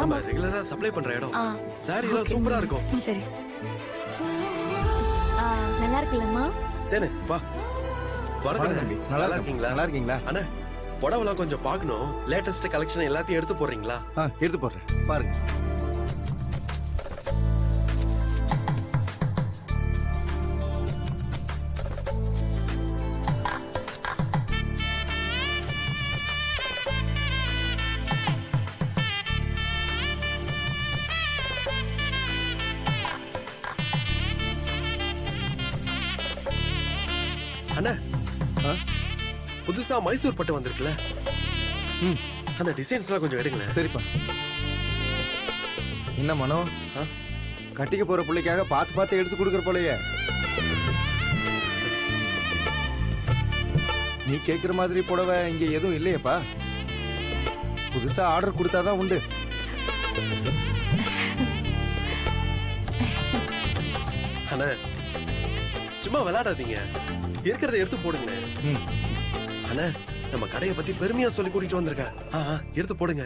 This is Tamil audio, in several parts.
நம்ம ரெகுலரா சப்ளை பண்ற இடம். சாரி எல்லாம் சூப்பரா இருக்கும். சரி. நல்லா இருக்குல்லம்மா? தேனே வா. வணக்கம் தம்பி. நல்லா இருக்கீங்களா? நல்லா இருக்கீங்களா? அண்ணா புடவெல்லாம் கொஞ்சம் பார்க்கணும். லேட்டஸ்ட் கலெக்ஷன் எல்லாத்தையும் எடுத்து போடுறீங்களா? எடுத்து போடுறேன் பாருங்க. அண்ணா புதுசா மைசூர் பட்டு வந்திருக்குல்ல, அந்த டிசைன்ஸ் எல்லாம் கொஞ்சம் எடுங்களேன். சரிப்பா. என்ன மனோ, கட்டிக்க போற பிள்ளைக்காக பார்த்து பார்த்து எடுத்து கொடுக்கற போலயே. நீ கேக்குற மாதிரி புடவை இங்க எதுவும் இல்லையப்பா. புதுசா ஆர்டர் கொடுத்தாதான் உண்டு. அண்ணா சும்மா விளையாடாதீங்க, இருக்கிறத எடுத்து போடுங்க. அண்ணா நம்ம கடையை பத்தி பெருமையா சொல்லி கூட்டிட்டு வந்திருக்கேன். எடுத்து போடுங்க.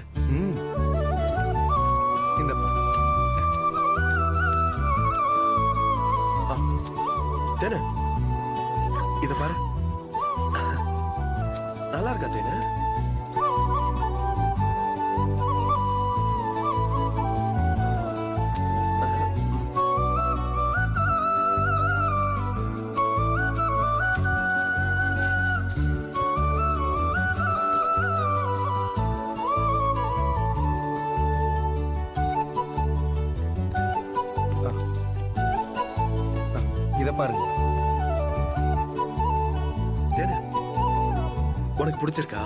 தேனே இத பாரு, நல்லா இருக்கா தேனே? இத பாருங்க. உனக்கு பிடிச்சிருக்கா?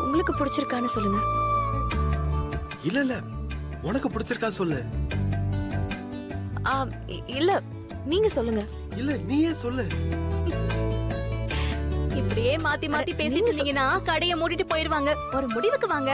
உங்களுக்கு பிடிச்சிருக்கான்னு சொல்லுங்க. இல்ல இல்ல, உனக்கு பிடிச்சிருக்கா சொல்லு. இல்ல நீங்க சொல்லுங்க. இல்ல நீயே சொல்லு. இப்படியே மாத்தி மாத்தி பேசிட்டு இருந்தீங்கன்னா கடையை மூடிட்டு போயிருவாங்க. ஒரு முடிவுக்கு வாங்க.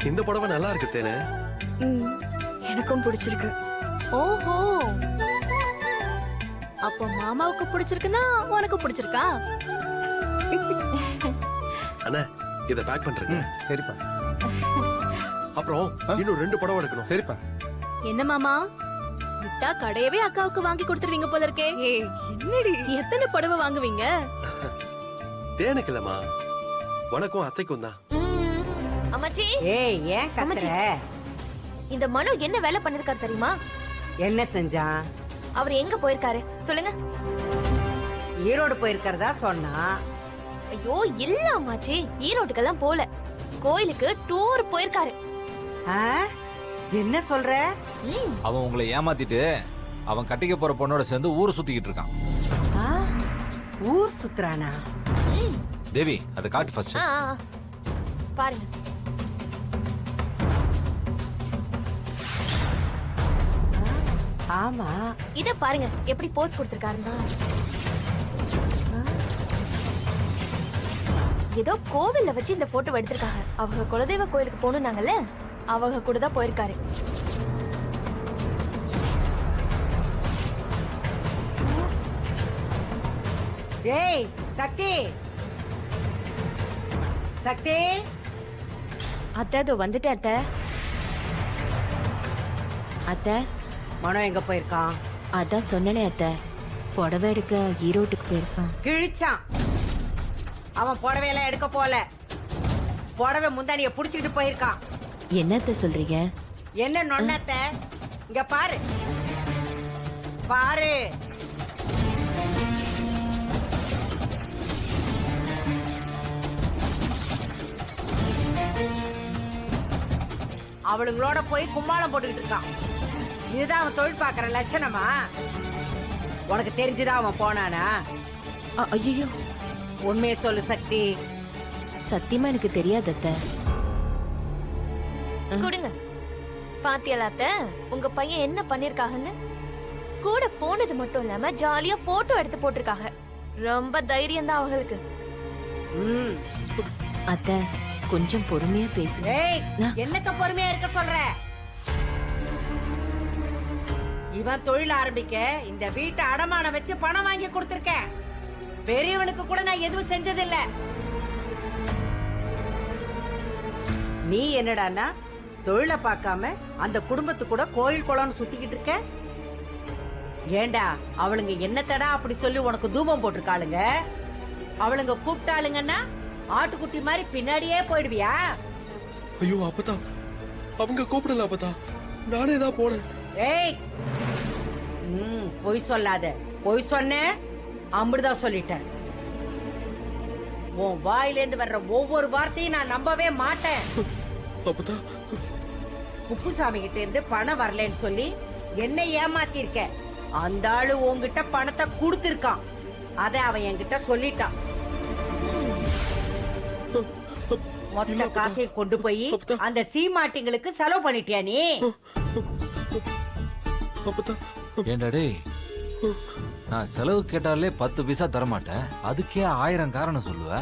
இந்த புடவை நல்லா இருக்கு தேனே. எனக்கும் பிடிச்சிருக்கு. ஓஹோ, அப்ப மாமாவுக்கு பிடிச்சிருக்குன்னா உனக்கு பிடிச்சிருக்கா? அண்ணா இத பேக் பண்றேன். சரிப்பா. அப்புறம் இன்னும் 2 புடவை எடுக்கணும். சரிப்பா. என்ன மாமா, விட்டா கடையவே அக்காவுக்கு வாங்கி கொடுத்துருவீங்க போல இருக்கே. என்னடி, எத்தனை புடவை வாங்குவீங்க? தேனுக்கு இல்லம்மா, உனக்கும் அத்தைக்கும் தான். அம்மாச்சி, ஏய் ஏன் கத்துற? இந்த மனு என்ன வேலை பண்ணிருக்காரு தெரியுமா? என்ன செஞ்சான்? அவர் எங்க போயிருக்காரு சொல்லுங்க. ஈரோடு போயிருக்கிறதா சொன்னா. ஐயோ இல்ல அம்மாச்சி, ஈரோட்டுக்கெல்லாம் போல, கோயிலுக்கு டூர் போயிருக்காரு. என்ன சொல்ற? அவன் உங்களை ஏமாத்திட்டு அவன் கட்டிக்க போற பொண்ணோட சேர்ந்து ஊர் சுத்திக்கிட்டு இருக்கான். ஊர் சுத்துறானா? தேவி அதை காட்டு ஃபர்ஸ்ட். பாருங்க. ஆமா, இத பாருங்க எப்படி போஸ் கொடுத்திருக்காருன்னா. ஏதோ கோவில்ல வச்சு இந்த போட்டோ எடுத்திருக்காங்க. அவங்க குலதெய்வ கோயிலுக்கு போகணும்னாங்கல்ல, அவங்க கூட தான் போயிருக்காரு. ஏய் சக்தி, சக்தி. அத்தை இதோ வந்துட்டேன் அத்தை. அத்தை மனோ எங்க போயிருக்கான்? அதான் சொன்னனே அத்தை, புடவை எடுக்க ஈரோட்டுக்கு போயிருக்கான். கிழிச்சான். அவன் புடவையெல்லாம் எடுக்க போல, புடவை முந்தானிய புடிச்சுக்கிட்டு போயிருக்கான். என்னத்த சொல்றீங்க? என்ன நொண்ணத்த? இங்க பாரு பாரு. அவளுங்களோட போய் கும்மாளம் போட்டுக்கிட்டு இருக்கான். இதுதான் அவன் தொழில் பாக்குற லட்சணமா? உனக்கு தெரிஞ்சுதான் அவன் போனானா? ஐயோ, உண்மையை சொல்லு சக்தி. சத்தியமா எனக்கு தெரியாது அத்தை. கொடுங்க. பாத்தியலாத்த உங்க பையன் என்ன பண்ணிருக்காங்கன்னு? கூட போனது மட்டும் இல்லாம ஜாலியா போட்டோ எடுத்து போட்டிருக்காங்க. ரொம்ப தைரியம் தான் அவங்களுக்கு. ம். அத்தை கொஞ்சம் பொறுமையா பேசுங்க. ஏய், என்னத்த பொறுமையா இருக்க சொல்ற? இவன் தொழில் ஆரம்பிக்க இந்த வீட்டை அடமானம் வச்சு பணம் வாங்கி கொடுத்திருக்கேன். பெரியவனுக்கு கூட நான் எதுவும் செஞ்சதில்ல. நீ என்னடான்னா தொழிலை பார்க்காம அந்த குடும்பத்து கூட கோயில் குளம்னு சுத்திக்கிட்டு இருக்க. ஏண்டா அவளுங்க என்னத்தடா அப்படி சொல்லி உனக்கு தூபம் போட்டிருக்காளுங்க? அவளுங்க கூப்பிட்டாளுங்கன்னா ஆட்டுக்குட்டி மாதிரி பின்னாடியே போயிடுவியா? ஐயோ அப்பதா, அவங்க கூப்பிடல அப்பதா, நானே தான் போனேன். ஏய், பொய் சொல்லாத. பொய் சொன்ன அம்புதான் சொல்லிட்டேன். உன் வாயிலேந்து வர்ற ஒவ்வொரு வார்த்தையும் நான் நம்பவே மாட்டேன். அப்பதா, குப்புசாமி கிட்ட இருந்து பணம் வரலன்னு சொல்லி என்ன ஏமாத்திருக்க. அந்த ஆளு உன்கிட்ட பணத்தை கொடுத்திருக்கான். அத அவன் என்கிட்ட சொல்லிட்டான். மொத்த காசை கொண்டு போய் அந்த சீமாட்டிங்களுக்கு செலவு பண்ணிட்டியா நீ? அப்பதா, ஏண்டா டேய், நான் செலவு கேட்டாலே 10 பைசா தரமாட்டேன், அதுக்கே 1000 காரணம் சொல்லுவ.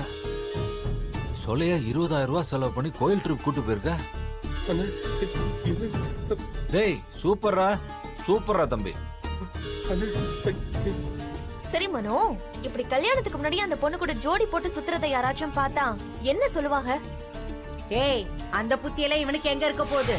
சொல்லையா 20,000 ரூபாய் செலவு பண்ணி கோயில் ட்ரிப் கூட்டு போயிருக்க. அண்ணே, டேய் சூப்பர்ரா, சூப்பர்ரா தம்பி. அண்ணே, சரி மனோ, இப்படி கல்யாணத்துக்கு முன்னாடி அந்த பொண்ணு கூட ஜோடி போட்டு சுத்துறதை யாராச்சும் பார்த்தா என்ன சொல்லுவாங்க? ஏய், அந்த புத்தியெல்லாம் இவனுக்கு எங்க இருக்க போகுது?